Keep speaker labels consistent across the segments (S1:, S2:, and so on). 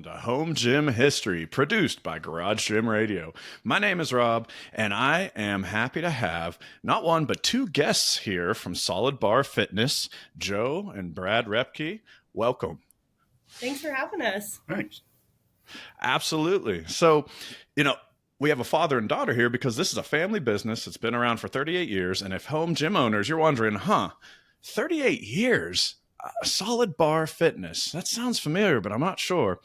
S1: welcome to Home Gym History, produced by Garage Gym Radio. My name is Rob, and I am happy to have not one but two guests here from Solid Bar Fitness, Joe and Brad Repke. Welcome.
S2: Thanks for having us.
S3: Thanks.
S1: Absolutely. So, we have a father and daughter here because this is a family business. It's been around for 38 years. And if home gym owners, you're wondering, 38 years? Solid Bar Fitness. That sounds familiar, but I'm not sure.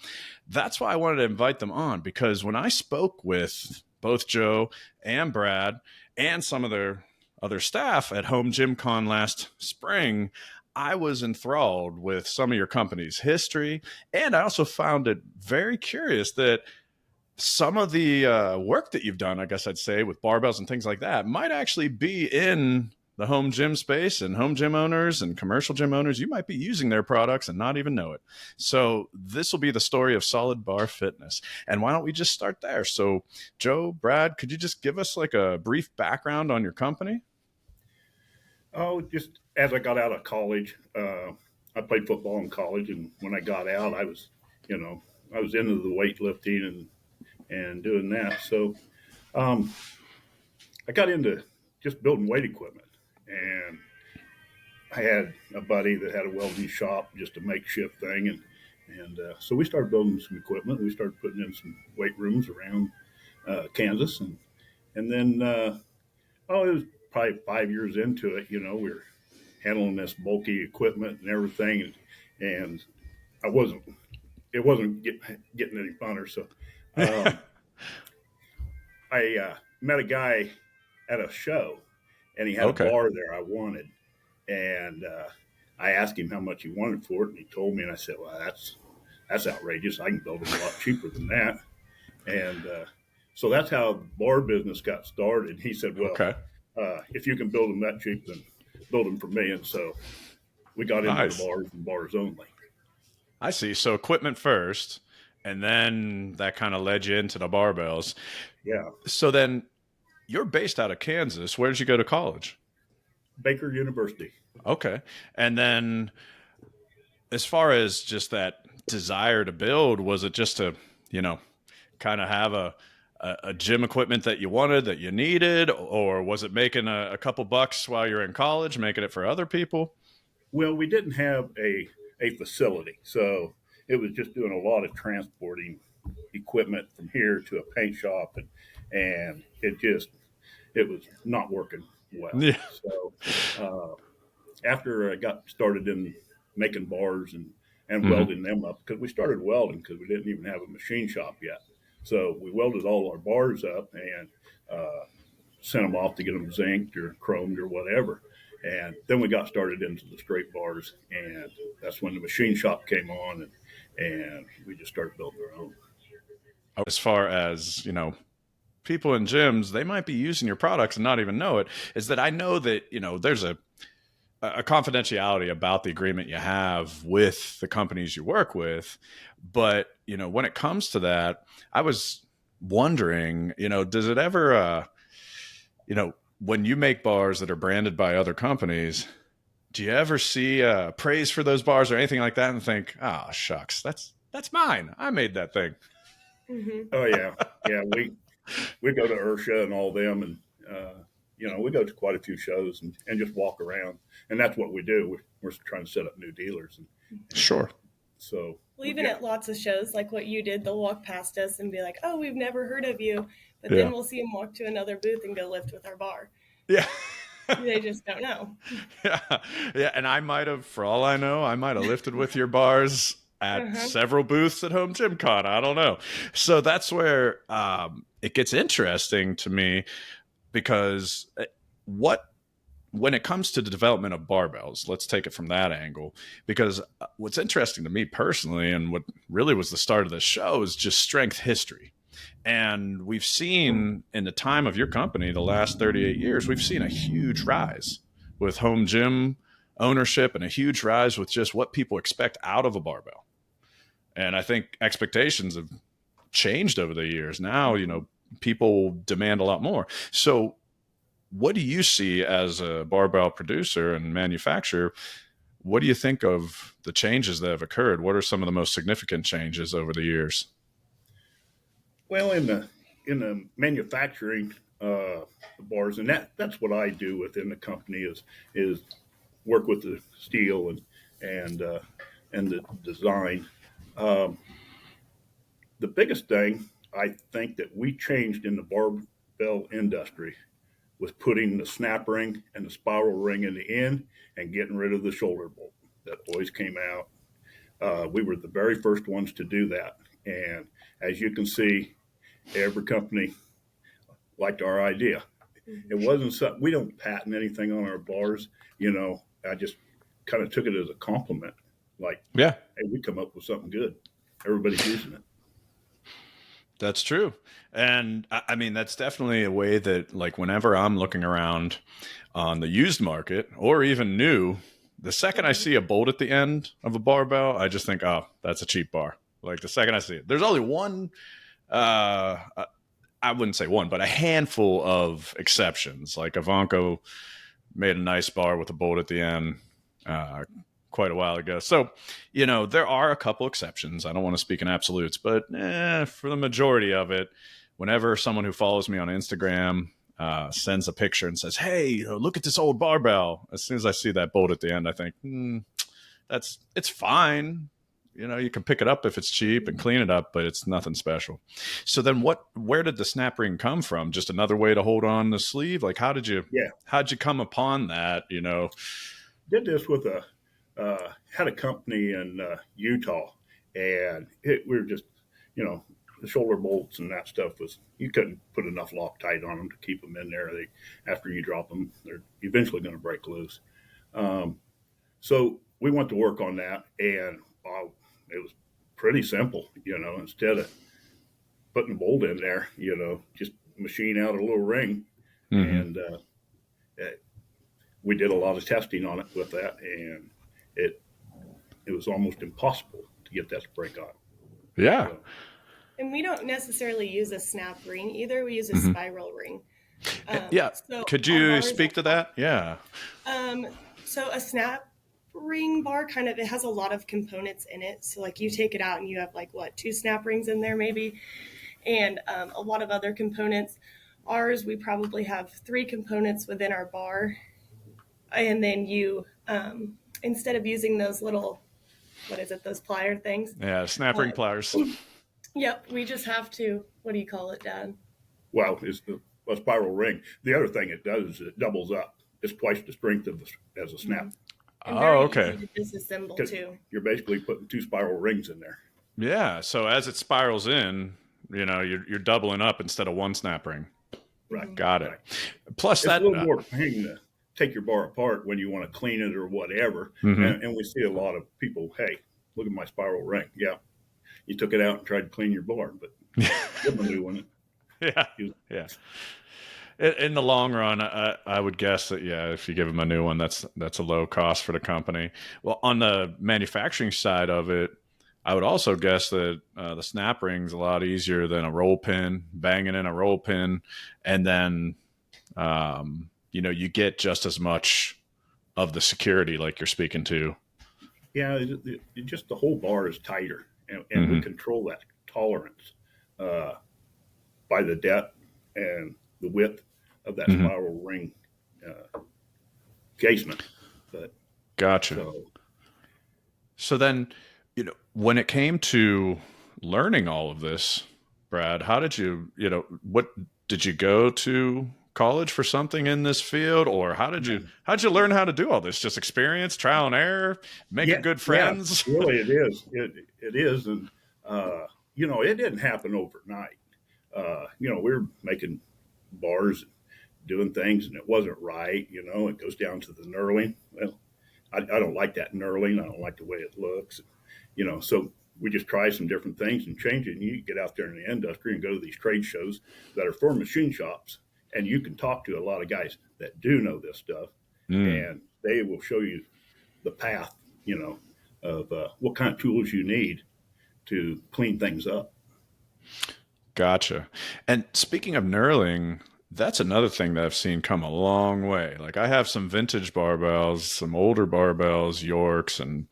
S1: That's why I wanted to invite them on, because when I spoke with both Joe and Brad and some of their other staff at HomeGymCon last spring, I was enthralled with some of your company's history. And I also found it very curious that some of the work that you've done, I guess I'd say, with barbells and things like that might actually be in the home gym space, and home gym owners and commercial gym owners, you might be using their products and not even know it. So this will be the story of Solid Bar Fitness. And why don't we just start there? So Joe, Brad, could you just give us like a brief background on your company?
S3: Oh, just as I got out of college, I played football in college, and when I got out, I was into the weightlifting and doing that. So I got into just building weight equipment. And I had a buddy that had a welding shop, just a makeshift thing. And so we started building some equipment. We started putting in some weight rooms around Kansas. And then, it was probably 5 years into it, we were handling this bulky equipment and everything. And it wasn't getting any funner. So I met a guy at a show. And he had a bar there I wanted. And I asked him how much he wanted for it. And he told me, and I said, well, that's outrageous. I can build it a lot cheaper than that. And so that's how the bar business got started. He said, well, if you can build them that cheap, then build them for me. And so we got into the bars and bars only.
S1: I see. So equipment first, and then that kind of led you into the barbells.
S3: Yeah.
S1: So then, you're based out of Kansas. Where did you go to college?
S3: Baker University.
S1: Okay. And then as far as just that desire to build, was it just to, kind of have a gym equipment that you wanted, that you needed, or was it making a couple bucks while you're in college, making it for other people?
S3: Well, we didn't have a facility. So it was just doing a lot of transporting equipment from here to a paint shop. And it was not working well.
S1: Yeah.
S3: So after I got started in making bars and welding them up, because we started welding because we didn't even have a machine shop yet. So we welded all our bars up and sent them off to get them zinced or chromed or whatever. And then we got started into the straight bars, and that's when the machine shop came on, and we just started building our own.
S1: As far as, people in gyms, they might be using your products and not even know it, is that I know that, there's a confidentiality about the agreement you have with the companies you work with. But, when it comes to that, I was wondering, does it ever, when you make bars that are branded by other companies, do you ever see praise for those bars or anything like that and think, oh, shucks, that's mine. I made that thing.
S2: Mm-hmm.
S3: Oh, yeah. Yeah, we go to Ursha and all them, and we go to quite a few shows and just walk around, and that's what we do. We're trying to set up new dealers. And
S1: sure.
S3: So
S2: even at lots of shows like what you did, they'll walk past us and be like, "Oh, we've never heard of you," but then we'll see them walk to another booth and go lift with our bar.
S1: Yeah.
S2: They just don't know.
S1: Yeah, and I might have, for all I know, lifted with your bars at several booths at HomeGymCon. I don't know. So that's where it gets interesting to me, because when it comes to the development of barbells, let's take it from that angle, because what's interesting to me personally, and what really was the start of the show, is just strength history. And we've seen in the time of your company, the last 38 years, we've seen a huge rise with home gym ownership and a huge rise with just what people expect out of a barbell. And I think expectations have changed over the years. Now, people demand a lot more. So what do you see as a barbell producer and manufacturer? what do you think of the changes that have occurred? What are some of the most significant changes over the years?
S3: Well, in the manufacturing bars, and that's what I do within the company is work with the steel and uh, and the design. Um, the biggest thing I think that we changed in the barbell industry was putting the snap ring and the spiral ring in the end and getting rid of the shoulder bolt that always came out. We were the very first ones to do that, and as you can see, every company liked our idea. It
S2: Mhm.
S3: wasn't something we don't patent anything on our bars. I just kind of took it as a compliment. Like,
S1: Yeah,
S3: hey, we come up with something good. Everybody's using it.
S1: that's true. And I mean, that's definitely a way that, like, whenever I'm looking around on the used market or even new, the second I
S2: Mhm.
S1: see a bolt at the end of a barbell, I just think, oh, that's a cheap bar. Like the second I see it, there's only one, uh, I wouldn't say one, but a handful of exceptions. Like Ivanko made a nice bar with a bolt at the end uh, quite a while ago. So, there are a couple exceptions. I don't want to speak in absolutes, but for the majority of it, whenever someone who follows me on Instagram sends a picture and says, "Hey, look at this old barbell," as soon as I see that bolt at the end, I think, it's fine. You can pick it up if it's cheap and clean it up, but it's nothing special. So then where did the snap ring come from? Just another way to hold on the sleeve? Like
S3: Yeah,
S1: how'd you come upon that?
S3: did this with had a company in Utah, and we were just the shoulder bolts and that stuff was you couldn't put enough Loctite on them to keep them in there. They After you drop them, they're eventually going to break loose. Um, so we went to work on that, and it was pretty simple. Instead of putting a bolt in there, just machine out a little ring,
S1: Mm-hmm.
S3: and we did a lot of testing on it with that, and it it was almost impossible to get that to break on.
S1: Yeah.
S3: So
S2: And we don't necessarily use a snap ring either. We use a
S1: Mm-hmm.
S2: spiral ring.
S1: Yeah.
S2: So
S1: Could
S2: our
S1: you
S2: bars,
S1: speak to that? Yeah.
S2: um, so a snap ring bar it has a lot of components in it. So like you take it out and you have like what, two snap rings in there maybe, and a lot of other components. Ours, we probably have three components within our bar, and then you instead of using those little, what is it, those plier things.
S1: Yeah. Snap ring
S2: Uh,
S1: pliers.
S2: yep, we just have to, what do you call it, Dad?
S3: well, it's a spiral ring. The other thing it does is it doubles up. It's twice the strength as a snap
S2: Mhm. And
S1: Oh,
S2: very
S1: okay.
S2: easy to disassemble
S3: because
S2: too.
S3: you're basically putting two spiral rings in there.
S1: Yeah. So as it spirals in, you're doubling up instead of one snap ring.
S3: Right,
S2: Hmm.
S1: Got it.
S3: right.
S1: Plus
S3: It's a
S1: that.
S3: little more pain to take your bar apart when you want to clean it or whatever.
S1: Mhm.
S3: And we see a lot of people, hey, look at my spiral ring. Yeah, you took it out and tried to clean your bar, but give them a new one.
S1: Yeah.
S3: You-
S1: Yeah. In the long run, I would guess that, yeah, if you give them a new one, that's a low cost for the company. Well, on the manufacturing side of it, I would also guess that the snap ring's a lot easier than a roll pin, banging in a roll pin, and then you get just as much of the security like you're speaking to.
S3: Yeah, just the whole bar is tighter, and we
S1: Hmm.
S3: control that tolerance uh, by the depth and the width of that
S1: Hmm.
S3: spiral ring uh, casement. But
S1: Gotcha.
S3: so
S1: So then, when it came to learning all of this, Brad, how did what did you go to college for something in this field, or how'd you learn how to do all this? Just experience, trial and error, making
S3: yeah,
S1: good
S3: yeah,
S1: friends.
S3: really, it is. It is, and it didn't happen overnight. We were making bars, doing things, and it wasn't right. It goes down to the knurling. Well, I don't like that knurling. I don't like the way it looks. So we just try some different things and change it. And you get out there in the industry and go to these trade shows that are for machine shops, and you can talk to a lot of guys that do know this stuff,
S1: Mm,
S3: and they will show you the path, of what kind of tools you need to clean things up.
S1: gotcha. And speaking of knurling, That's another thing that I've seen come a long way. Like I have some vintage barbells, some older barbells, Yorks, and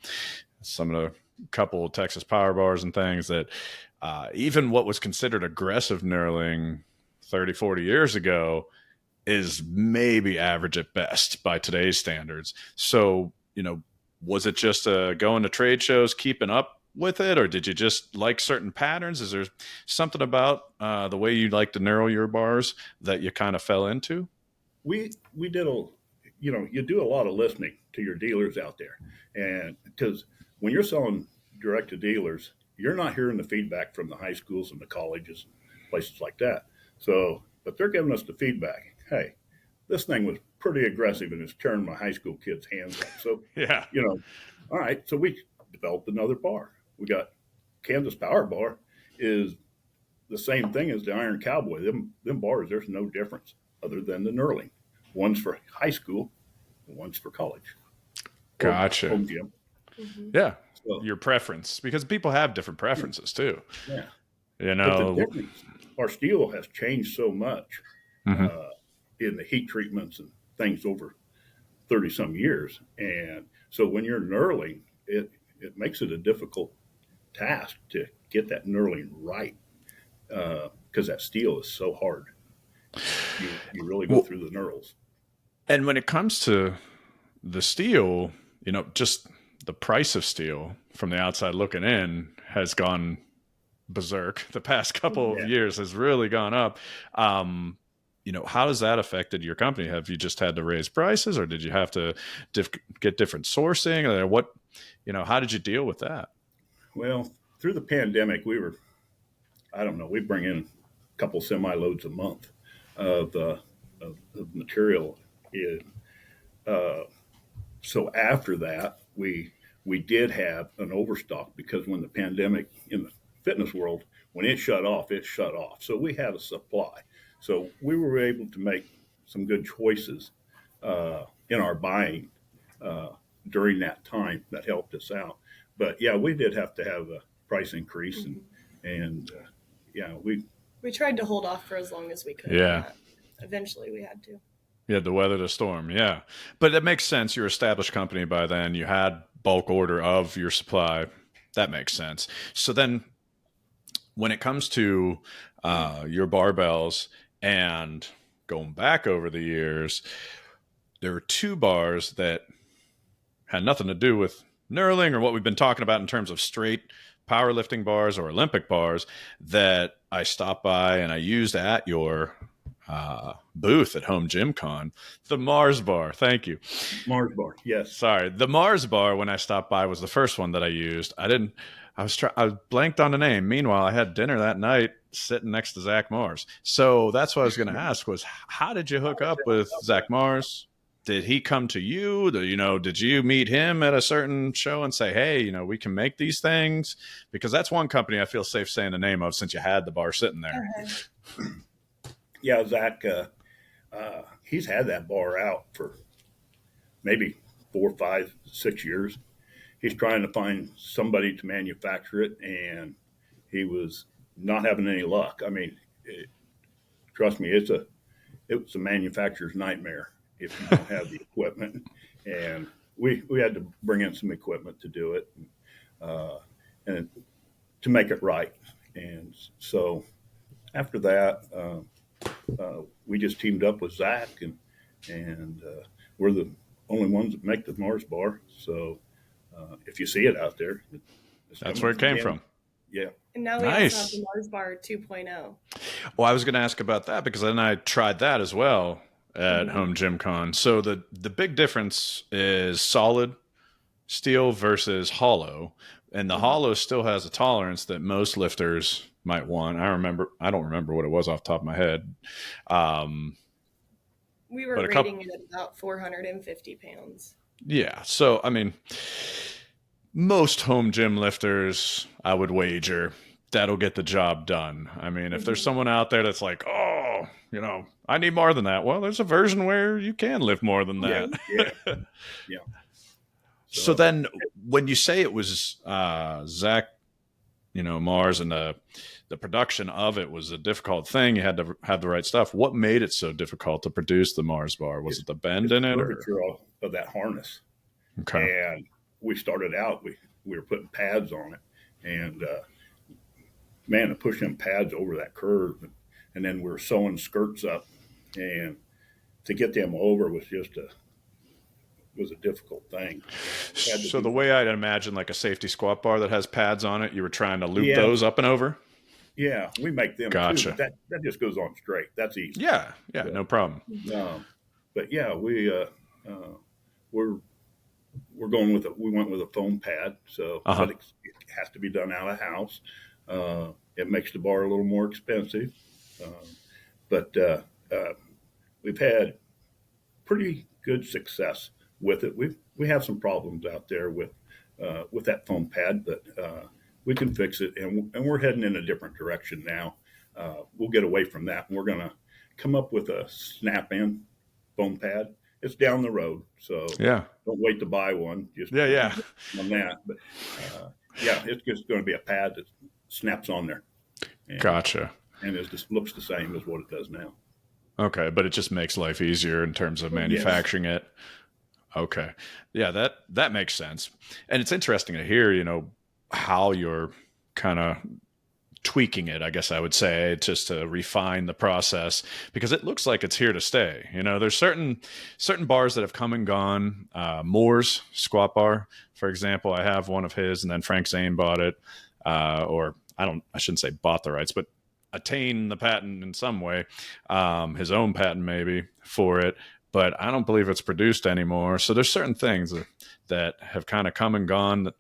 S1: some of the couple of Texas power bars and things that even what was considered aggressive knurling 30, 40 years ago is maybe average at best by today's standards. So, was it just going to trade shows, keeping up with it, or did you just like certain patterns? Is there something about the way you like to knurl your bars that you kind of fell into?
S3: We did you do a lot of listening to your dealers out there, and because when you're selling direct to dealers, you're not hearing the feedback from the high schools and the colleges, places like that. So, but they're giving us the feedback. Hey, this thing was pretty aggressive and it's tearing my high school kids' hands up. So,
S1: Yeah.
S3: All right. So we developed another bar. We got Kansas Power Bar is the same thing as the Iron Cowboy. Them bars, there's no difference other than the knurling. One's for high school, and one's for college.
S1: Gotcha.
S3: Home gym.
S2: Mm-hmm.
S1: Yeah.
S3: So,
S1: Your preference, because people have different preferences too.
S3: yeah.
S1: But
S3: the difference, our steel has changed so much
S1: Mhm.
S3: in the heat treatments and things over 30 some years. And so when you're knurling, it makes it a difficult task to get that knurling right because that steel is so hard. You really go through the knurls.
S1: And when it comes to the steel, just the price of steel from the outside looking in has gone berserk. The past couple of years has really gone up. How has that affected your company? Have you just had to raise prices, or did you have to get different sourcing? Or what, how did you deal with that?
S3: Well, through the pandemic, we bring in a couple semi loads a month of material. So after that, we did have an overstock because when the pandemic in the fitness world, when it shut off, it shut off. So we had a supply. So we were able to make some good choices in our buying during that time that helped us out. But yeah, we did have to have a price increase, and
S2: we tried to hold off for as long as we could.
S1: Yeah.
S2: Eventually, we had to.
S1: You had to weather the storm, yeah. But it makes sense. You're an established company by then. You had bulk order of your supply. That makes sense. So then when it comes to your barbells and going back over the years, there were two bars that had nothing to do with knurling or what we've been talking about in terms of straight powerlifting bars or Olympic bars that I stopped by and I used at your booth at HomeGymCon. The Mars bar. Thank you.
S3: Mars bar. Yes.
S1: Sorry. The Mars bar, when I stopped by, was the first one that I used. I was blanked on the name. Meanwhile, I had dinner that night sitting next to Zach Mars. So that's what I was going to ask was, how did you hook up with Zach Mars? Did he come to you? Did you meet him at a certain show and say, hey, we can make these things? Because that's one company I feel safe saying the name of since you had the bar sitting there.
S3: Yeah, Zach, he's had that bar out for maybe 4, 5, 6 years. He's trying to find somebody to manufacture it, and he was not having any luck. I mean, trust me, it's a manufacturer's nightmare if you don't have the equipment. And we had to bring in some equipment to do it, and to make it right. And so after that, we just teamed up with Zach, and we're the only ones that make the Mars bar. So if you see it out there,
S1: that's where it came from.
S3: Yeah.
S2: And now we also have the Mars bar 2.0.
S1: Well, I was going to ask about that because then I tried that as well at HomeGymCon. So the big difference is solid steel versus hollow, and the hollow still has a tolerance that most lifters might want. I don't remember what it was off the top of my head.
S2: We were rating it at about 450 pounds.
S1: Yeah. So, I mean, most home gym lifters, I would wager, that'll get the job done. I mean, if there's someone out there that's like, oh, I need more than that. Well, there's a version where you can lift more than that.
S3: Yeah.
S1: So then when you say it was Zach Mars, and the production of it was a difficult thing. You had to have the right stuff. What made it so difficult to produce the Mars bar? Was it the bend in it?
S3: Curvature of that harness.
S1: Okay.
S3: And we started out, we were putting pads on it, and man, to push them pads over that curve, and then we were sewing skirts up, and to get them over was a difficult thing.
S1: So the way I'd imagine like a safety squat bar that has pads on it, you were trying to loop those up and over?
S3: Yeah, we make them
S1: Gotcha.
S3: too, but that just goes on straight. That's easy.
S1: Yeah, no problem.
S3: But yeah, we're going with we went with a foam pad, so but it has to be done out of house. It makes the bar a little more expensive, but we've had pretty good success with it. We have some problems out there with that foam pad, but we can fix it, and we're heading in a different direction now. We'll get away from that, and we're going to come up with a snap-in foam pad. It's down the road, so don't wait to buy one. Just on that, but it's just going to be a pad that snaps on there. And,
S1: gotcha.
S3: And it just looks the same as what it does now.
S1: Okay, but it just makes life easier in terms of manufacturing it. Okay, yeah, that makes sense, and it's interesting to hear, how you're kind of tweaking it, I guess I would say, just to refine the process, because it looks like it's here to stay. There's certain bars that have come and gone. Moore's squat bar, for example, I have one of his, and then Frank Zane bought it, or I shouldn't say bought the rights, but attained the patent in some way, his own patent maybe for it, but I don't believe it's produced anymore. So there's certain things that have kind of come and gone,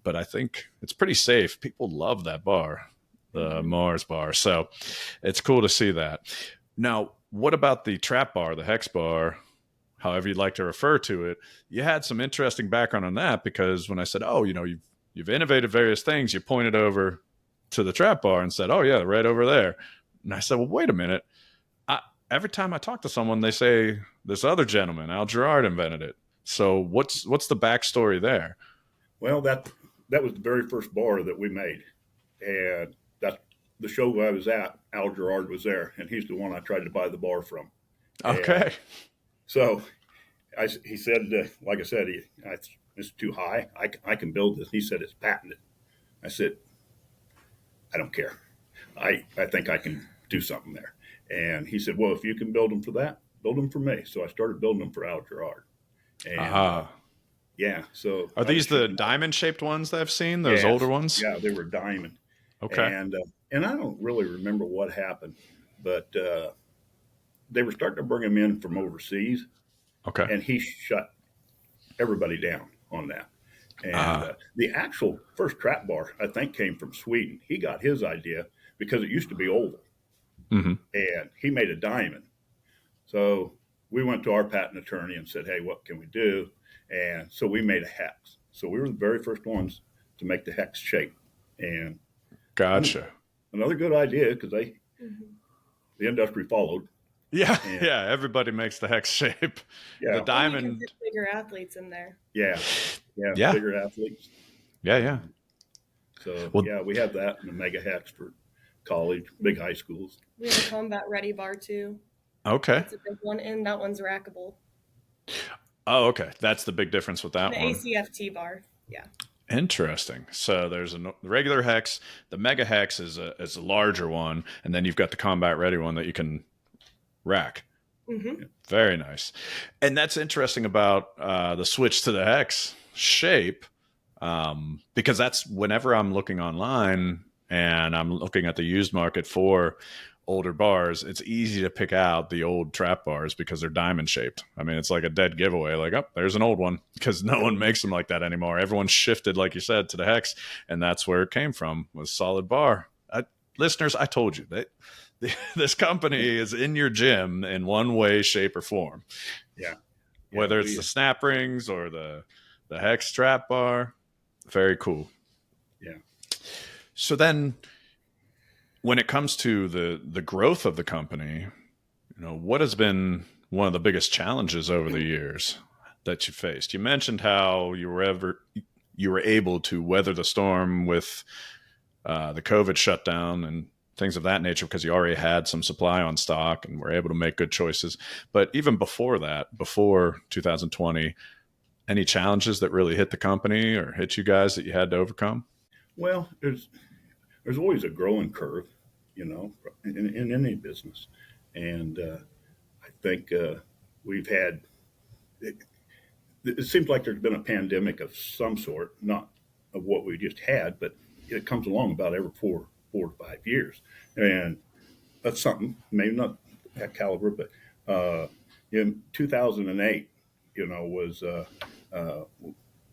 S1: but I think it's pretty safe. People love that bar, the Mars bar. So it's cool to see that. Now, what about the trap bar, the hex bar, however you'd like to refer to it? You had some interesting background on that, because when I said, you've innovated various things, you pointed over to the trap bar and said, oh yeah, right over there. And I said, well, wait a minute. Every time I talk to someone, they say this other gentleman, Al Gerard, invented it. So what's the backstory there?
S3: Well, that was the very first bar that we made, and that's the show I was at. Al Gerard was there, and he's the one I tried to buy the bar from.
S1: Okay.
S3: And so he said, like I said, it's too high. I can build this. He said it's patented. I said, I don't care. I think I can do something there. And he said, well, if you can build them for that, build them for me. So I started building them for Al Gerard. And so
S1: are these the diamond shaped ones that I've seen? Those older ones?
S3: Yeah, they were diamond.
S1: Okay.
S3: And I don't really remember what happened, but they were starting to bring them in from overseas.
S1: Okay.
S3: And he shut everybody down on that. And the actual first trap bar, I think, came from Sweden. He got his idea because it used to be oval.
S1: Mm-hmm.
S3: And he made a diamond. So we went to our patent attorney and said, hey, what can we do? And so we made a hex. So we were the very first ones to make the hex shape. And
S1: gotcha.
S3: Another good idea, because the industry followed.
S1: Yeah, everybody makes the hex shape.
S3: Yeah.
S1: The diamond.
S2: You can get bigger athletes in there.
S3: Yeah, bigger athletes.
S1: Yeah.
S3: So, we have that in the mega hex for college, big high schools.
S2: We have a combat ready bar too.
S1: Okay.
S2: It's a big one, and that one's rackable.
S1: Oh, okay. That's the big difference with that one.
S2: The ACFT bar. Yeah.
S1: Interesting. So there's the regular hex. The mega hex is a larger one, and then you've got the combat ready one that you can rack.
S2: Mm-hmm.
S1: Very nice. And that's interesting about the switch to the hex shape, because that's whenever I'm looking online and I'm looking at the used market for older bars, it's easy to pick out the old trap bars because they're diamond shaped. I mean, it's like a dead giveaway. Like, oh, there's an old one, because no one makes them like that anymore. Everyone shifted, like you said, to the hex, and that's where it came from, was solid bar. Listeners, I told you that this company is in your gym in one way, shape, or form.
S3: Yeah.
S1: Whether it's the snap rings or the hex trap bar. Very cool.
S3: Yeah.
S1: So then, when it comes to the growth of the company, what has been one of the biggest challenges over the years that you faced? You mentioned how you were able to weather the storm with the COVID shutdown and things of that nature, because you already had some supply on stock and were able to make good choices. But even before that, before 2020, any challenges that really hit the company or hit you guys that you had to overcome?
S3: Well, there's always a growing curve, in any business, and I think we've had. It seems like there's been a pandemic of some sort, not of what we just had, but it comes along about every 4 to 5 years, and that's something maybe not that caliber, but in 2008, was uh,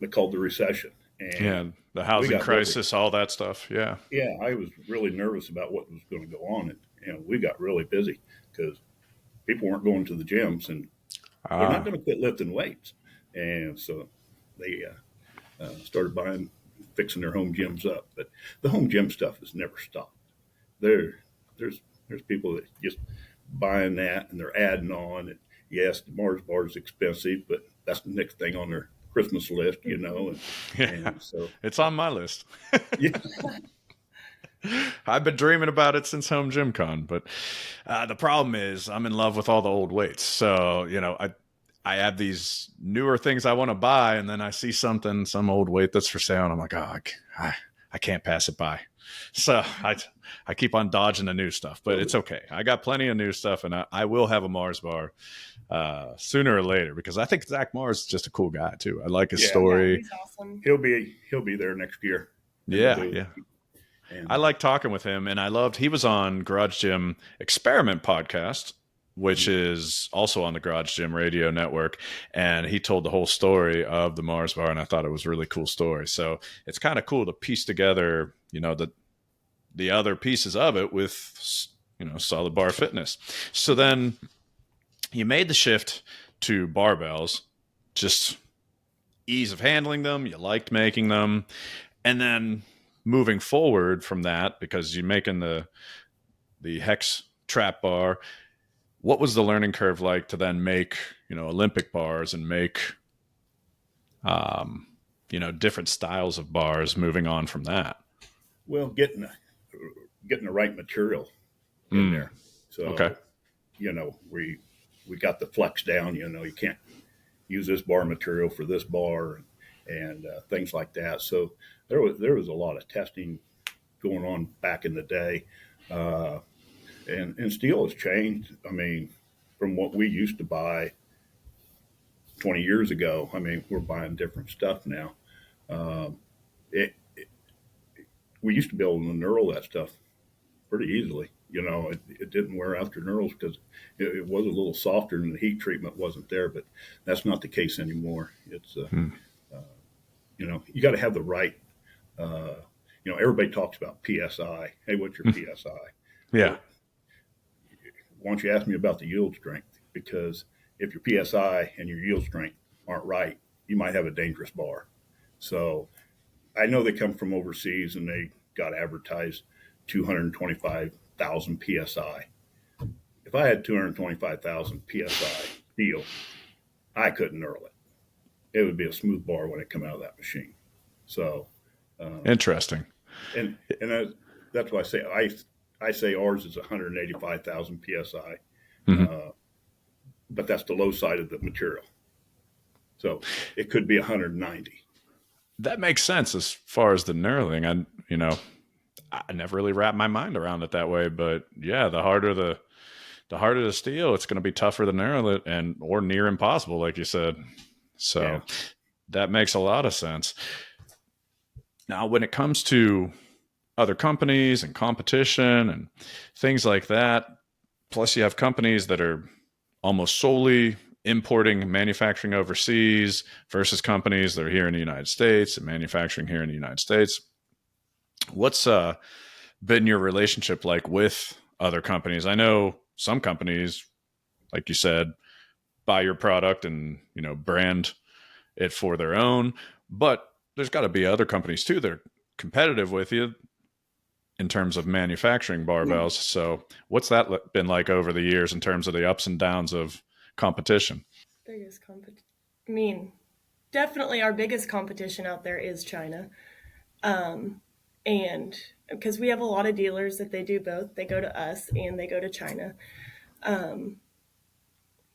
S3: they called the recession,
S1: Yeah,
S3: and
S1: the
S3: we
S1: housing
S3: got really,
S1: crisis, all that stuff. Yeah.
S3: yeah, I was really nervous about what was going to go on, and we got really busy because people weren't going to the gyms, and they're not
S1: Ah,
S3: going to quit lifting weights, and so they started buying, fixing their home gyms up. But the home gym stuff has never stopped. There, there's people that just buying that and they're adding on. And yes, the Mars bar is expensive, but that's the next thing on their Christmas list,
S1: yeah,
S3: and so
S1: it's on my list.
S3: yeah,
S1: I've been dreaming about it since HomeGymCon, but the problem is I'm in love with all the old weights. So, I have these newer things I want to buy, and then I see something, some old weight that's for sale, and I'm like, oh, I can't pass it by. So I keep on dodging the new stuff, but
S3: well,
S1: it's okay. I got plenty of new stuff, and I will have a Mars bar sooner or later, because I think Zach Mars is just a cool guy too. I like his
S3: yeah,
S2: Yeah,
S1: story.
S2: he's awesome.
S3: he'll be there next year, and we'll
S1: Yeah,
S3: do,
S1: yeah. I
S3: and
S1: like talking with him, and I loved he was on Garage Gym Experiment podcast, which is also on the Garage Gym Radio Network, and he told the whole story of the Mars bar, and I thought it was a really cool story. So it's kind of cool to piece together, the other pieces of it with Solid Bar Fitness. So then you made the shift to barbells, just ease of handling them. You liked making them, and then moving forward from that, because you're making the hex trap bar, what was the learning curve like to then make Olympic bars and make um, different styles of bars moving on from that?
S3: well, getting the right material in
S1: Mm,
S3: there.
S1: okay.
S3: So we got the flex down. You can't use this bar material for this bar, and things like that. So there was a lot of testing going on back in the day, uh, and steel has changed. I mean, from what we used to buy 20 years ago. I mean, we're buying different stuff now. Um, it, we used to be able to knurl that stuff pretty easily. It didn't wear out your knurls because it was a little softer and the heat treatment wasn't there. But that's not the case anymore. It's
S1: Mm,
S3: you got to have the right. Uh, everybody talks about PSI. Hey, what's your
S1: mm,
S3: PSI?
S1: yeah.
S3: Well, why don't you ask me about the yield strength? Because if your PSI and your yield strength aren't right, you might have a dangerous bar. So I know they come from overseas and they got advertised 225,000 PSI. If I had 225,000 PSI steel, I couldn't knurl it. It would be a smooth bar when it come out of that machine. So, um,
S1: Interesting.
S3: that's why I say ours is 185,000 psi,
S1: Hmm.
S3: uh, but that's the low side of the material. So it could be 190.
S1: That makes sense as far as the knurling. I never really wrapped my mind around it that way, but yeah, the harder the steel, it's going to be tougher to knurl it, and or near impossible, like you said.
S3: Yeah.
S1: So that makes a lot of sense. Now, when it comes to other companies and competition and things like that, plus you have companies that are almost solely importing manufacturing overseas versus companies that are here in the United States and manufacturing here in the United States. What's been your relationship like with other companies? I know some companies, like you said, buy your product and brand it for their own, but there's got to be other companies too that are competitive with you in terms of manufacturing
S3: Yeah.
S1: barbells. So, what's that been like over the years in terms of the ups and downs of competition?
S2: Biggest competition. I mean, definitely our biggest competition out there is China. Um, and because we have a lot of dealers that they do both. They go to us and they go to China. Um,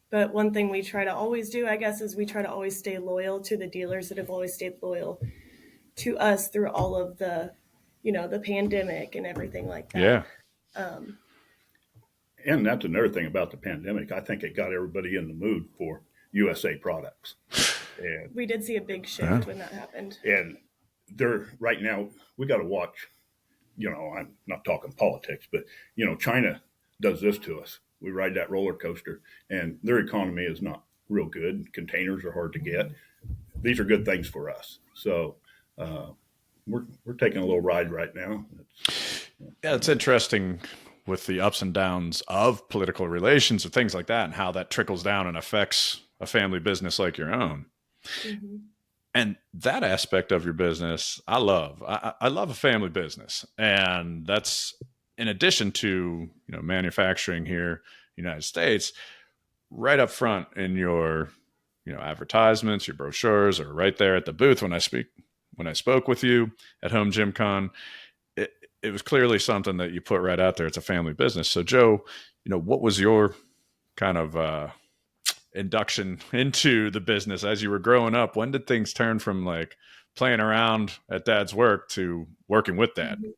S2: but one thing we try to always do, I guess, is we try to always stay loyal to the dealers that have always stayed loyal to us through all of the, the pandemic and everything like that.
S1: Yeah.
S2: Um,
S3: And that's another thing about the pandemic. I think it got everybody in the mood for USA products. And
S2: we did see a big
S1: Yeah.
S2: shift when that happened.
S3: and they're right now we got to watch, I'm not talking politics, but China does this to us. We ride that roller coaster, and their economy is not real good. Containers are hard to get. These are good things for us. So we're taking a little ride right now.
S1: Yeah, it's interesting with the ups and downs of political relations and things like that, and how that trickles down and affects a family business like your own.
S2: Mm-hmm.
S1: And that aspect of your business, I love. I love a family business, and that's in addition to manufacturing here, United States. Right up front in your advertisements, your brochures, or right there at the booth when I spoke with you at HomeGymCon, it was clearly something that you put right out there. It's a family business. So Joe, what was your kind of induction into the business as you were growing up? When did things turn from like playing around at dad's work to working with dad?
S2: Mm-hmm.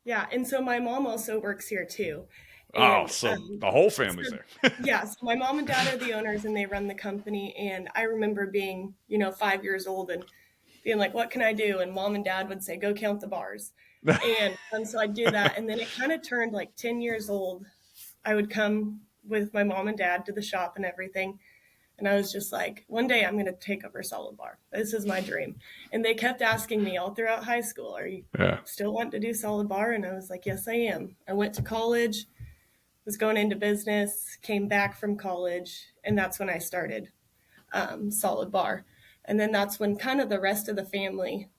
S2: Yeah, and so my mom also works here too.
S1: Oh,
S2: And
S1: so the whole family's
S2: so,
S1: there.
S2: yeah, so my mom and dad are the owners and they run the company. And I remember being, 5 years old and being like, what can I do? And mom and dad would say, go count the bars. And so I'd do that. And then it kind of turned like 10 years old. I would come with my mom and dad to the shop and everything. And I was just like, one day I'm going to take over Solid Bar. This is my dream. And they kept asking me all throughout high school, are you
S1: Yeah.
S2: still want to do Solid Bar? And I was like, yes, I am. I went to college, was going into business, came back from college, and that's when I started Solid Bar. And then that's when kind of the rest of the family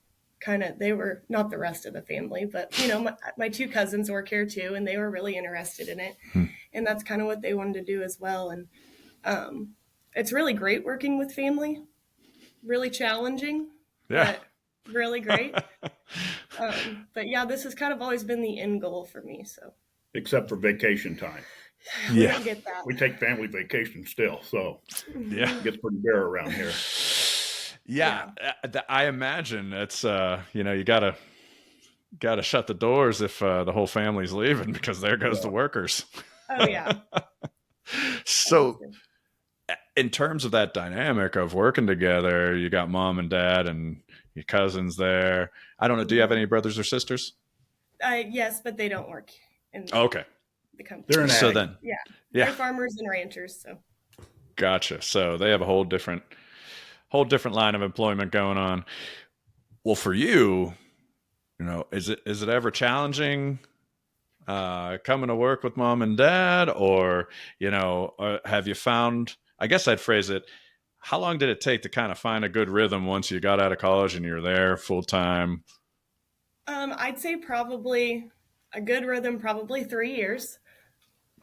S2: they were not the rest of the family, but my two cousins work here too, and they were really interested in it. And that's kind of what they wanted to do as well. And it's really great working with family, really challenging,
S1: Yeah.
S2: but really great. But yeah, this has kind of always been the end goal for me. So
S3: Except for vacation time.
S2: we
S1: Yeah.
S2: don't get that.
S3: We take family vacation still, so
S1: Yeah.
S3: it gets pretty bare around here.
S1: Yeah. I imagine it's, you gotta shut the doors if the whole family's leaving, because there goes the workers.
S2: Oh yeah.
S1: So in terms of that dynamic of working together, you got mom and dad and your cousins there. I don't know. Do you have any brothers or sisters?
S2: Yes, but they don't work in
S1: Okay.
S2: the company.
S3: They're an
S1: So
S3: ag.
S1: then,
S2: Yeah.
S1: Yeah.
S2: They're farmers and ranchers. So
S1: gotcha. So they have a whole different line of employment going on. Well, for you, is it ever challenging coming to work with mom and dad, or have you found? I guess I'd phrase it. How long did it take to kind of find a good rhythm once you got out of college and you're there full time?
S2: I'd say probably a good rhythm, probably 3 years,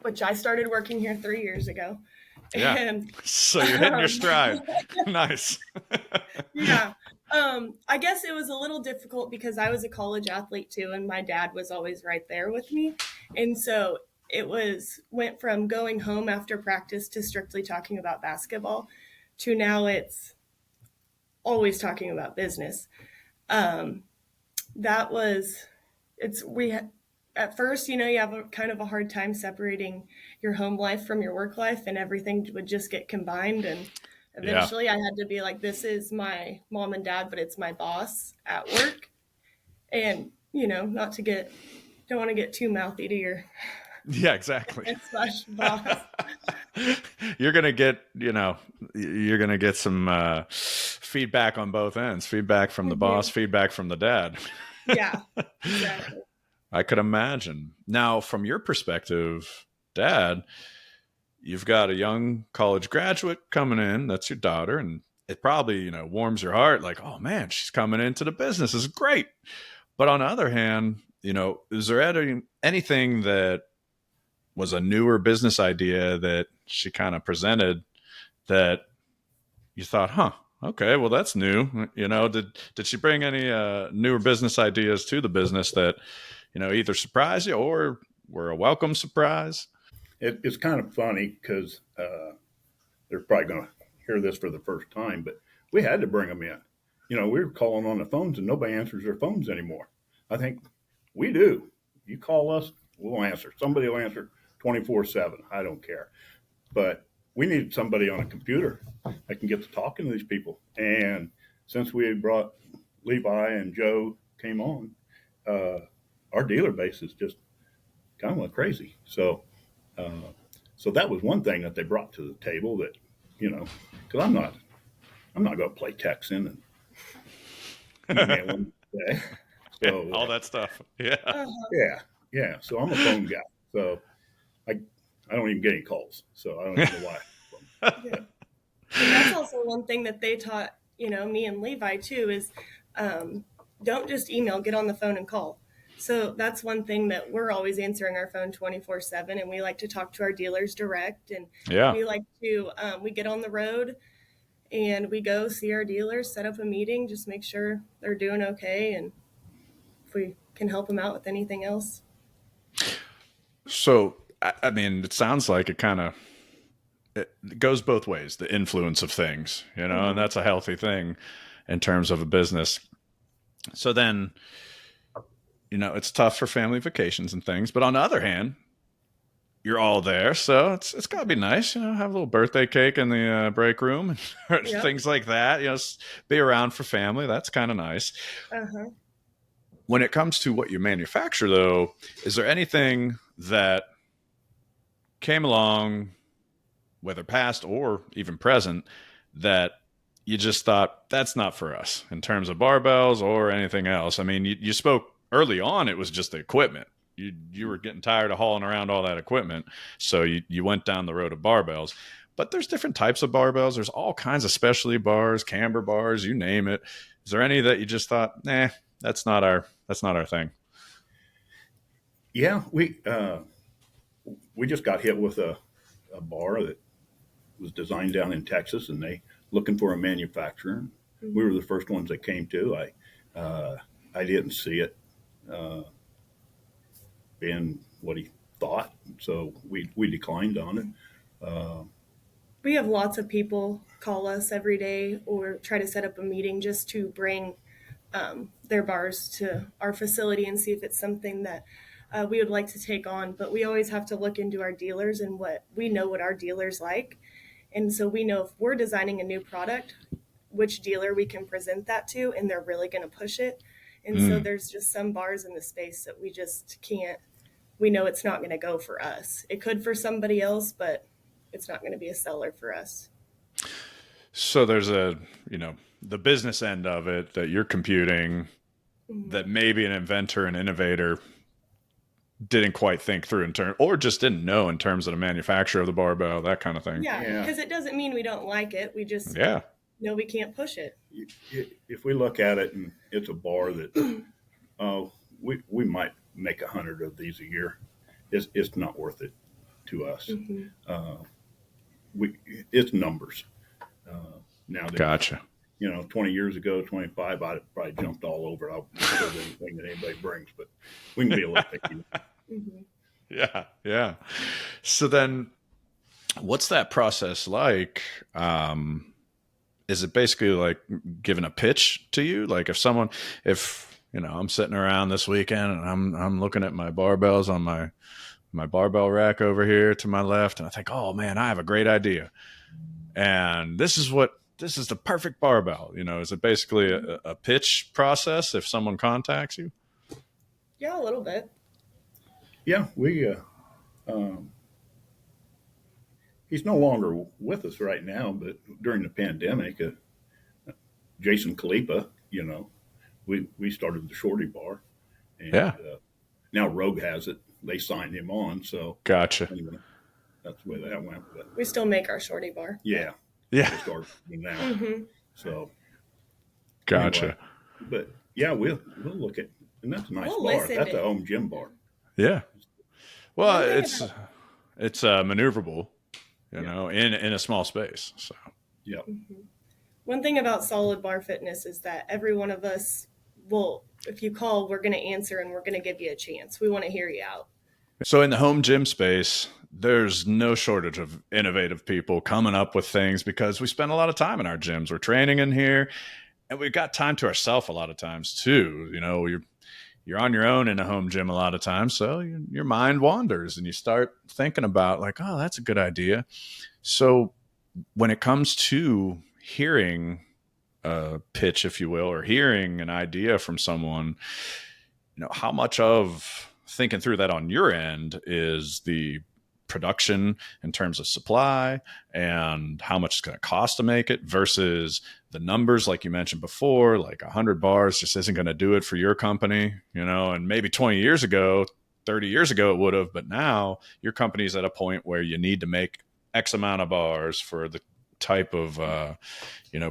S2: which I started working here 3 years ago.
S1: Yeah.
S2: And
S1: So you're hitting your stride. Nice.
S2: yeah. I guess it was a little difficult because I was a college athlete too, and my dad was always right there with me. And so went from going home after practice to strictly talking about basketball to now it's always talking about business. At first, you have a kind of a hard time separating your home life from your work life, and everything would just get combined. And eventually I had to be like, this is my mom and dad, but it's my boss at work. And, don't want to get too mouthy to your
S1: Yeah, exactly.
S2: slash boss.
S1: You're gonna get some feedback on both ends. Feedback from the boss, feedback from the dad.
S2: Yeah, exactly.
S1: I could imagine. Now, from your perspective, Dad, you've got a young college graduate coming in. That's your daughter, and it probably warms your heart. Like, oh man, she's coming into the business. This is great. But on the other hand, is there anything that was a newer business idea that she kind of presented that you thought, huh, okay, well that's new. Did she bring any newer business ideas to the business that either surprise you or were a welcome surprise?
S3: It's kind of funny because they're probably going to hear this for the first time, but we had to bring them in. We were calling on the phones and nobody answers their phones anymore. I think we do. You call us, we'll answer. Somebody will answer 24/7. I don't care. But we needed somebody on a computer that can get to talking to these people. And since we had brought Levi and Joe came on, our dealer base is just kind of went crazy. So that was one thing that they brought to the table that, because I'm not going to play texting and emailing today. So
S1: all that stuff. Yeah.
S3: yeah. So I'm a phone guy. So I don't even get any calls. So I don't even know why.
S2: Yeah. And that's also one thing that they taught, me and Levi too, is don't just email, get on the phone and call. So that's one thing that we're always answering our phone 24/7, and we like to talk to our dealers direct, and
S1: Yeah.
S2: we like to we get on the road and we go see our dealers, set up a meeting, just make sure they're doing okay, and if we can help them out with anything else.
S1: So, I mean, it sounds like it goes both ways, the influence of things, and that's a healthy thing in terms of a business. So then, it's tough for family vacations and things, but on the other hand, you're all there, so it's got to be nice, have a little birthday cake in the break room, and
S2: Yep.
S1: things like that. Be around for family. That's kind of nice.
S2: Uh-huh.
S1: When it comes to what you manufacture, though, is there anything that came along, whether past or even present, that you just thought that's not for us in terms of barbells or anything else? I mean, you spoke early on, it was just the equipment. You were getting tired of hauling around all that equipment, so you went down the road of barbells. But there's different types of barbells. There's all kinds of specialty bars, camber bars, you name it. Is there any that you just thought, nah, that's not our thing?
S3: Yeah, we just got hit with a bar that was designed down in Texas, and they looking for a manufacturer.
S2: Mm-hmm.
S3: We were the first ones that came to. I didn't see it being what he thought, so we declined on it.
S2: We have lots of people call us every day or try to set up a meeting just to bring their bars to our facility and see if it's something that we would like to take on. But we always have to look into our dealers and what our dealers like. And so we know if we're designing a new product, which dealer we can present that to, and they're really going to push it. And so there's just some bars in the space that we just can't, we know it's not going to go for us. It could for somebody else, but it's not going to be a seller for us.
S1: So there's the business end of it that you're computing that maybe an inventor and innovator didn't quite think through or just didn't know in terms of the manufacturer of the barbell, that kind of thing.
S2: Yeah, because it doesn't mean we don't like it. We just know we can't push it.
S3: If we look at it and it's a bar that we might make 100 of these a year, it's not worth it to us. It's numbers. Now that,
S1: Gotcha.
S3: 20 years ago, 25, I'd probably jumped all over. I'll serve anything that anybody brings, but we can be a little picky.
S1: Yeah. So then what's that process like? Is it basically like giving a pitch to you? Like if I'm sitting around this weekend and I'm looking at my barbells on my barbell rack over here to my left, and I think, oh man, I have a great idea. And this is the perfect barbell. Is it basically a pitch process if someone contacts you?
S2: Yeah, a little bit.
S3: Yeah, he's no longer with us right now, but during the pandemic, Jason Kalipa, we started the Shorty Bar, and now Rogue has it. They signed him on, so
S1: gotcha.
S3: Anyway, that's the way that went. But
S2: we still make our Shorty Bar.
S3: Yeah.
S1: We
S3: started now. So
S1: gotcha.
S3: Anyway, but yeah, we'll look at, and that's a nice
S2: We'll
S3: bar. That's a home gym bar.
S1: Yeah. Well, it's maneuverable, in a small space. So.
S3: Yeah.
S2: One thing about Solid Bar Fitness is that every one of us well, if you call, we're going to answer and we're going to give you a chance. We want to hear you out.
S1: So in the home gym space, there's no shortage of innovative people coming up with things because we spend a lot of time in our gyms. We're training in here and we've got time to ourselves a lot of times too. You're on your own in a home gym a lot of times, so your mind wanders and you start thinking about like, oh, that's a good idea. So when it comes to hearing a pitch, if you will, or hearing an idea from someone, how much of thinking through that on your end is the production in terms of supply and how much it's going to cost to make it versus the numbers, like you mentioned before, like 100 bars just isn't going to do it for your company, and maybe 20 years ago, 30 years ago, it would have, but now your company's at a point where you need to make X amount of bars for the type of,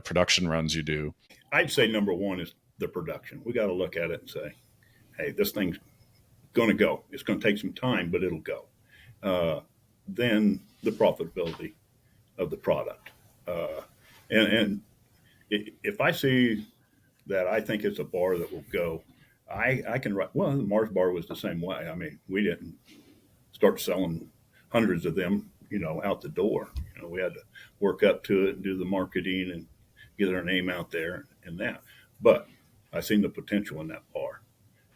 S1: production runs you do.
S3: I'd say number one is the production. We got to look at it and say, hey, this thing's going to go. It's going to take some time, but it'll go. Then the profitability of the product. And if I see that I think it's a bar that will go, I can write. Well, the Mars bar was the same way. I mean, we didn't start selling hundreds of them, out the door. We had to work up to it and do the marketing and get our name out there and that. But I seen the potential in that bar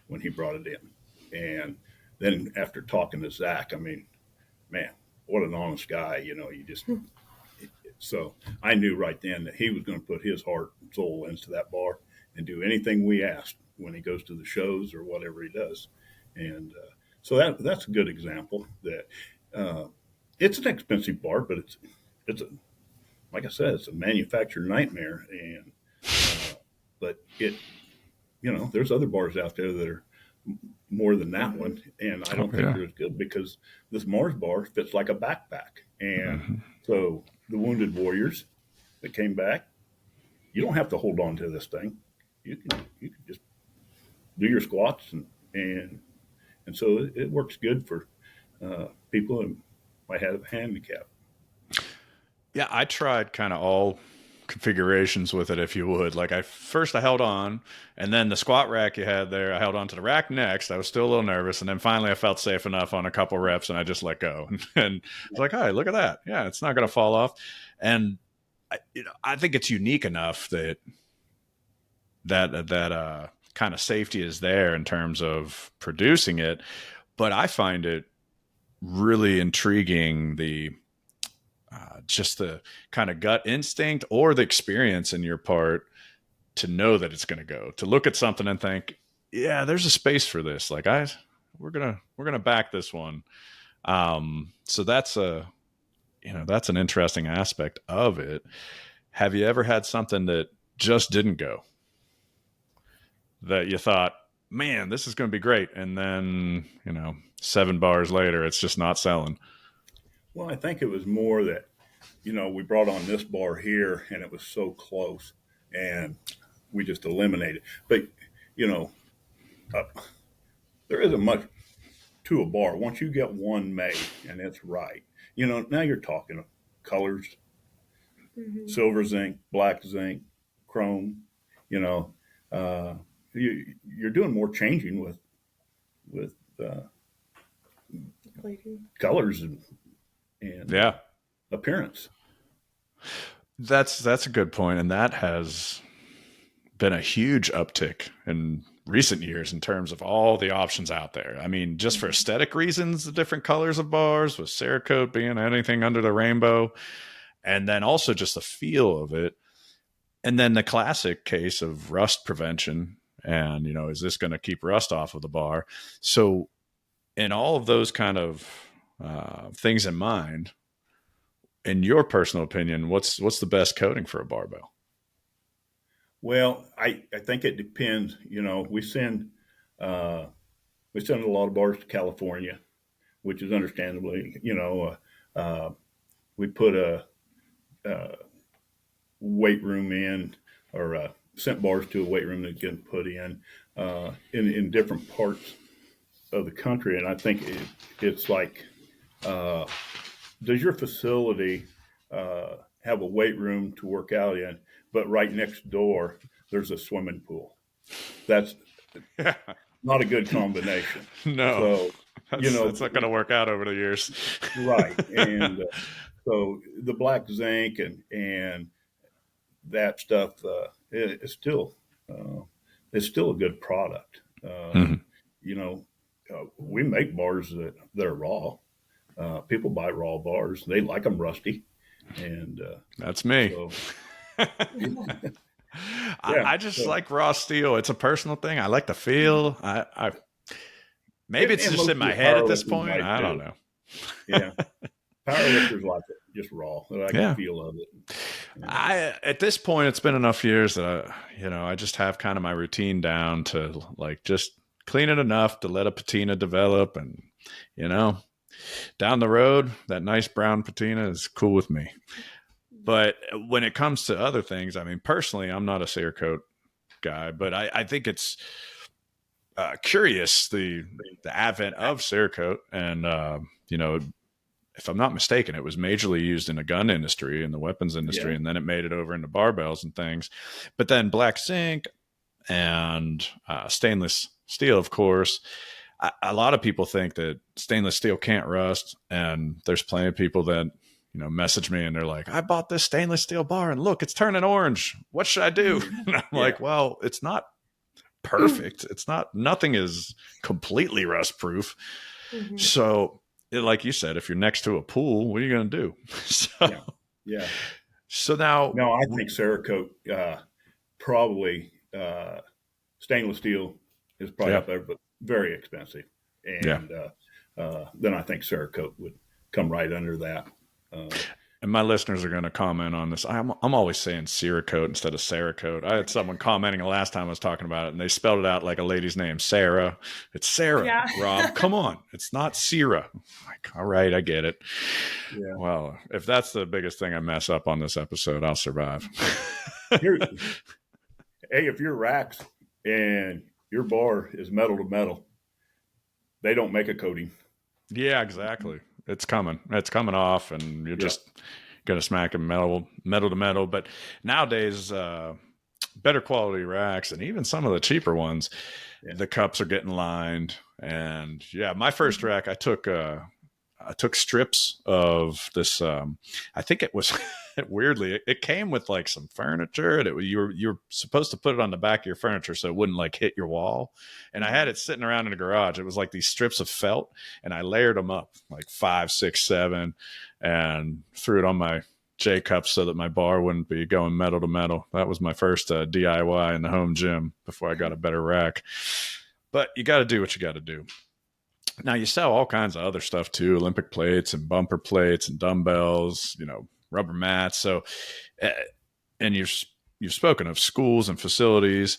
S3: when he brought it in. And then after talking to Zach, I mean, man, what an honest guy, you just, so I knew right then that he was going to put his heart and soul into that bar and do anything we asked when he goes to the shows or whatever he does. And so that's a good example that it's an expensive bar, but it's a, like I said, it's a manufactured nightmare. And, but there's other bars out there that are more than that one. And I don't think they're as good because this Mars bar fits like a backpack. And so the wounded warriors that came back, you don't have to hold on to this thing. You can just do your squats and so it works good for people who might have a handicap.
S1: Yeah, I tried kind of all configurations with it, if you would. Like I held on, and then the squat rack you had there, I held on to the rack next. I was still a little nervous, and then finally I felt safe enough on a couple reps, and I just let go. And I was like, "Hey, look at that! Yeah, it's not going to fall off." And I think it's unique enough that kind of safety is there in terms of producing it, but I find it really intriguing just the kind of gut instinct or the experience in your part to know that it's going to go, to look at something and think, yeah, there's a space for this. Like we're going to back this one. So that's that's an interesting aspect of it. Have you ever had something that just didn't go that you thought, man, this is going to be great. And then, 7 bars later, it's just not selling?
S3: Well, I think it was more that, we brought on this bar here and it was so close and we just eliminated. But, there isn't much to a bar. Once you get one made and it's right, now you're talking colors, silver zinc, black zinc, chrome, you're doing more changing with colors and
S1: yeah,
S3: appearance.
S1: That's a good point, and that has been a huge uptick in recent years in terms of all the options out there. I mean, just for aesthetic reasons, the different colors of bars, with Cerakote being anything under the rainbow, and then also just the feel of it. And then the classic case of rust prevention. And, is this going to keep rust off of the bar? So in all of those kind of things in mind, in your personal opinion, what's the best coating for a barbell?
S3: Well, I think it depends. We send a lot of bars to California, which is understandably, we put a weight room in, or sent bars to a weight room that get put in different parts of the country. And I think it's like, does your facility have a weight room to work out in, but right next door there's a swimming pool? that's
S1: Yeah.
S3: not a good combination.
S1: No,
S3: So,
S1: that's not going to work out over the years.
S3: right. And so the black zinc and that stuff is still uh, it's still a good product.
S1: Mhm.
S3: You know, we make bars that are raw. People buy raw bars; they like them rusty, and
S1: That's me.
S3: so
S1: I,
S3: yeah.
S1: I just
S3: So
S1: like raw steel. It's a personal thing. I like the feel. Maybe it's
S3: and
S1: just
S3: most
S1: in
S3: of the
S1: my head at this
S3: powerlifters
S1: point.
S3: might
S1: I don't
S3: too.
S1: know.
S3: Yeah, powerlifters like it just raw. They like the
S1: Yeah.
S3: feel of it. And,
S1: I at this point it's been enough years that I just have kind of my routine down to like just clean it enough to let a patina develop, and you know down the road that nice brown patina is cool with me. But when it comes to other things, I mean, personally, I'm not a Cerakote guy, but I think it's curious the advent of Cerakote, and if I'm not mistaken, it was majorly used in the gun industry and the weapons industry,
S3: yeah,
S1: and then it made it over into barbells and things. But then black zinc and stainless steel, of course. A lot of people think that stainless steel can't rust, and there's plenty of people that message me and they're like, "I bought this stainless steel bar, and look, it's turning orange. What should I do?" And I'm
S3: yeah,
S1: like, "Well, it's not perfect. It's not. Nothing is completely rust proof."
S2: Mhm.
S1: So, like you said, if you're next to a pool, what are you going to do? so,
S3: yeah, yeah.
S1: so now,
S3: No, I think Cerakote probably stainless steel is probably
S1: yeah,
S3: up there, but very expensive.
S1: yeah.
S3: And then I think Cerakote would come right under that. Uh,
S1: And my listeners are going to comment on this. I'm always saying Cerakote instead of Cerakote. I had someone commenting the last time I was talking about it, and they spelled it out like a lady's name, Sarah. It's Sarah,
S2: Yeah.
S1: Rob. Come on, it's not Sarah. Like, all right, I get it.
S3: yeah.
S1: Well, if that's the biggest thing I mess up on this episode, I'll survive.
S3: Here, hey, if your racks and your bar is metal to metal, they don't make a coating.
S1: Yeah, exactly. It's coming. It's coming off, and you're
S3: Yeah.
S1: just gonna smack them metal to metal. But nowadays, better quality racks and even some of the cheaper ones,
S3: Yeah.
S1: the cups are getting lined. And yeah, my first rack, I took strips of this. I think it was weirdly, it came with like some furniture, and you're supposed to put it on the back of your furniture so it wouldn't like hit your wall. And I had it sitting around in the garage. It was like these strips of felt, and I layered them up like 5, 6, 7, and threw it on my J cups so that my bar wouldn't be going metal to metal. That was my first DIY in the home gym before I got a better rack. But you got to do what you got to do. Now you sell all kinds of other stuff too, Olympic plates and bumper plates and dumbbells, rubber mats. So, uh, and you've spoken of schools and facilities.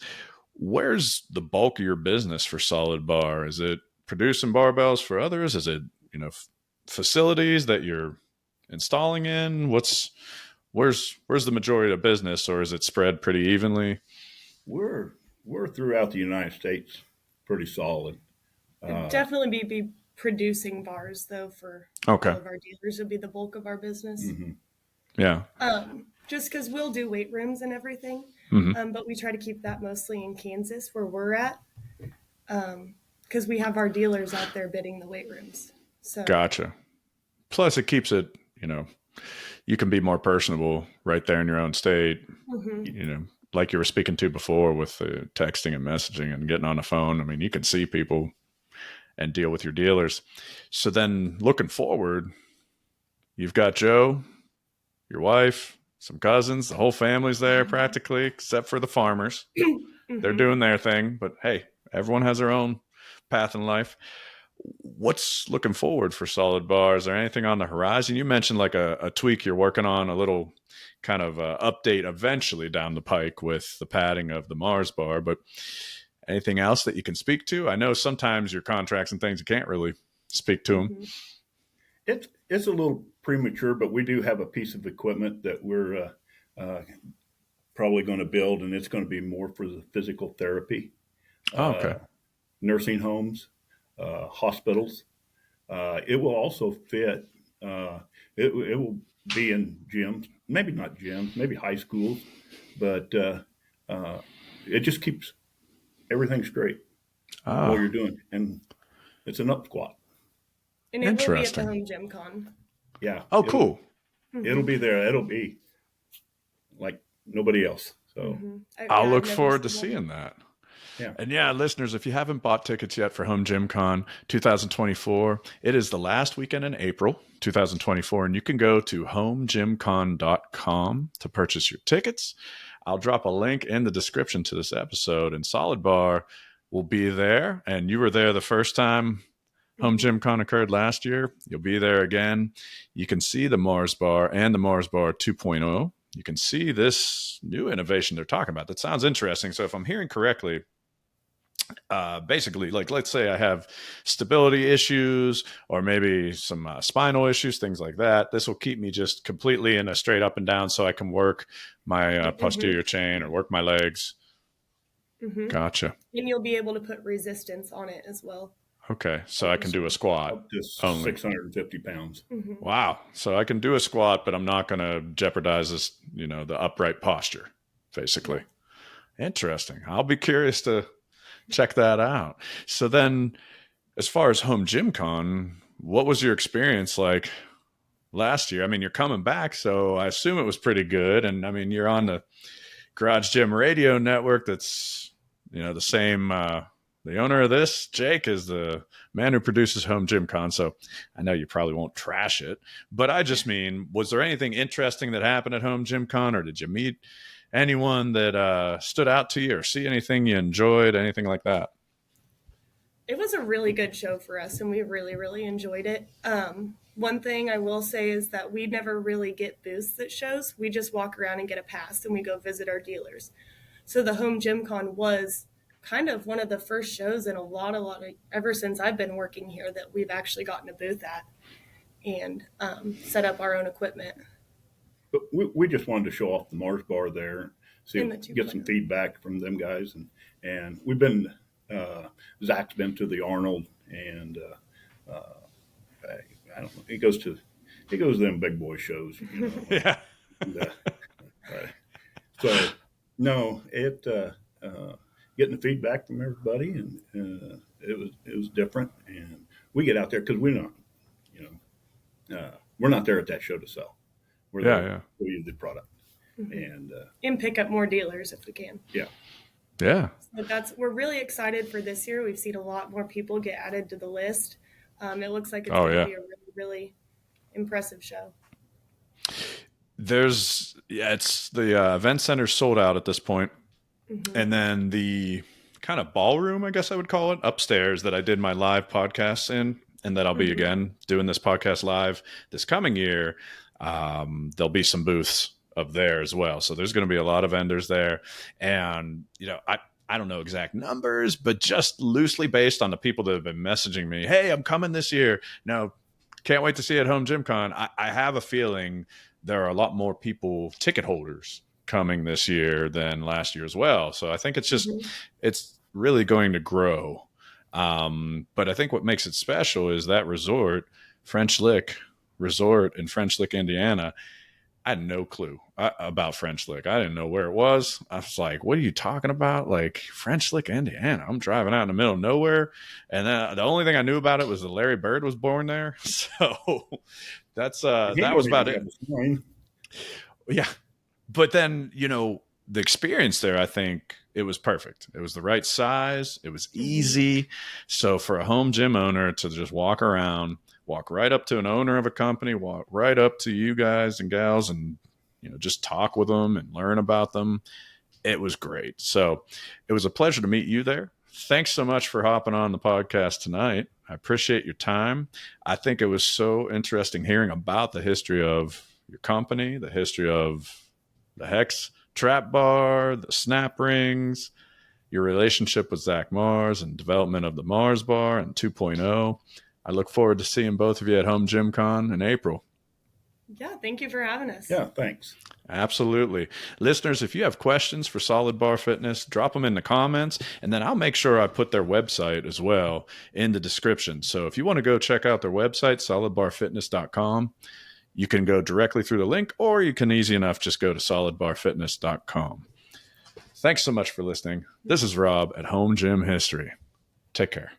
S1: Where's the bulk of your business for Solid Bar? Is it producing barbells for others? Is it facilities that you're installing in? Where's the majority of business, or is it spread pretty evenly?
S3: We're we're throughout the United States pretty solid.
S2: It'd
S3: Uh,
S2: definitely be producing bars though for all
S1: Okay.
S2: of our dealers would be the bulk of our business.
S3: mhm.
S1: Yeah.
S2: Just because we'll do weight rooms and everything,
S1: Hmm.
S2: but we try to keep that mostly in Kansas where we're at, because we have our dealers out there bidding the weight rooms. So
S1: Gotcha. Plus, it keeps it, you can be more personable right there in your own state,
S2: mhm.
S1: like you were speaking to before with texting and messaging and getting on the phone. I mean, you can see people and deal with your dealers. So then looking forward, you've got Joe, your wife, some cousins, the whole family's there practically, except for the farmers. They're
S2: Mhm.
S1: doing their thing, but hey, everyone has their own path in life. What's looking forward for Solid Bar? Is there anything on the horizon? You mentioned like a tweak you're working on, a little kind of update eventually down the pike with the padding of the Mars bar, but anything else that you can speak to? I know sometimes your contracts and things you can't really speak to them.
S2: Mhm.
S3: It's a little premature, but we do have a piece of equipment that we're uh, probably going to build, and it's going to be more for the physical therapy,
S1: Oh,
S3: uh,
S1: okay.
S3: nursing homes, hospitals. It will also fit. It will be in gyms, maybe not gyms, maybe high schools, but uh, it just keeps everything's great while you're doing, and it's an up squat.
S2: And it will be at the
S1: Interesting.
S2: HomeGymCon.
S3: Yeah.
S1: Oh, cool.
S3: It'll be there. It'll be like nobody else. So
S1: I'll look
S2: I've never
S1: forward to
S2: seen
S1: seeing that.
S3: yeah.
S1: And yeah, listeners, if you haven't bought tickets yet for Home Gym Con 2024, it is the last weekend in April 2024, and you can go to homegymcon.com to purchase your tickets. I'll drop a link in the description to this episode, and Solid Bar will be there. And you were there the first time Home Gym Con occurred last year. You'll be there again. You can see the Mars Bar and the Mars Bar 2.0. You can see this new innovation they're talking about. That sounds interesting. So if I'm hearing correctly, basically, like, let's say I have stability issues or maybe some spinal issues, things like that. This will keep me just completely in a straight up and down so I can work my posterior chain or work my legs. Gotcha.
S2: And you'll be able to put resistance on it as well.
S1: Okay. So I can do a squat.
S3: Up to
S1: only
S3: 650 pounds.
S1: Wow. So I can do a squat, but I'm not going to jeopardize this, the upright posture, basically. Interesting. I'll be curious to check that out. So then, as far as Home Gym Con, what was your experience like last year? I mean, you're coming back, so I assume it was pretty good. And I mean, you're on the Garage Gym Radio Network. That's, the same, the owner of this, Jake, is the man who produces Home Gym Con. So I know you probably won't trash it, but I just mean, was there anything interesting that happened at Home Gym Con, or did you meet anyone that stood out to you or see anything you enjoyed, anything like that?
S2: It was a really good show for us, and we really, really enjoyed it. One thing I will say is that we never really get booths at shows. We just walk around and get a pass, and we go visit our dealers. So the Home Gym Con was kind of one of the first shows in a lot of, ever since I've been working here, that we've actually gotten a booth at and set up our own equipment.
S3: But we just wanted to show off the Mars Bar there, get some
S2: 2.0.
S3: feedback from them guys, and we've been Zach's been to the Arnold, and I don't know, he goes to them big boy shows,
S1: Yeah.
S3: And, so no, getting the feedback from everybody, and it was different, and we get out there because we're not there at that show to sell. We're there to use the product
S2: And pick up more dealers if we can.
S3: Yeah.
S2: So we're really excited for this year. We've seen a lot more people get added to the list. It looks like it's going to be a really, really impressive show.
S1: It's the event center sold out at this point. And then the kind of ballroom, I guess I would call it, upstairs that I did my live podcasts in, and that I'll be again doing this podcast live this coming year. There'll be some booths up there as well. So there's going to be a lot of vendors there. And, I don't know exact numbers, but just loosely based on the people that have been messaging me, hey, I'm coming this year. No, can't wait to see you at Home Gym Con. I have a feeling there are a lot more ticket holders coming this year than last year as well. So I think it's really going to grow. But I think what makes it special is that resort, French Lick Resort in French Lick, Indiana. I had no clue about French Lick. I didn't know where it was. I was like, what are you talking about? Like, French Lick, Indiana. I'm driving out in the middle of nowhere. And then the only thing I knew about it was that Larry Bird was born there. So that was about it. Yeah. But then, the experience there, I think it was perfect. It was the right size. It was easy. So for a home gym owner to just walk around, walk right up to an owner of a company, walk right up to you guys and gals, and just talk with them and learn about them. It was great. So it was a pleasure to meet you there. Thanks so much for hopping on the podcast tonight. I appreciate your time. I think it was so interesting hearing about the history of your company, the history of the Hex Trap Bar, the snap rings, your relationship with Zach Mars, and development of the Mars Bar and 2.0. I look forward to seeing both of you at Home Gym Con in April.
S2: Yeah, thank you for having us.
S3: Yeah, thanks.
S1: Absolutely. Listeners, if you have questions for Solid Bar Fitness, drop them in the comments, and then I'll make sure I put their website as well in the description. So if you want to go check out their website, solidbarfitness.com, you can go directly through the link, or you can easy enough just go to solidbarfitness.com. Thanks so much for listening. This is Rob at Home Gym History. Take care.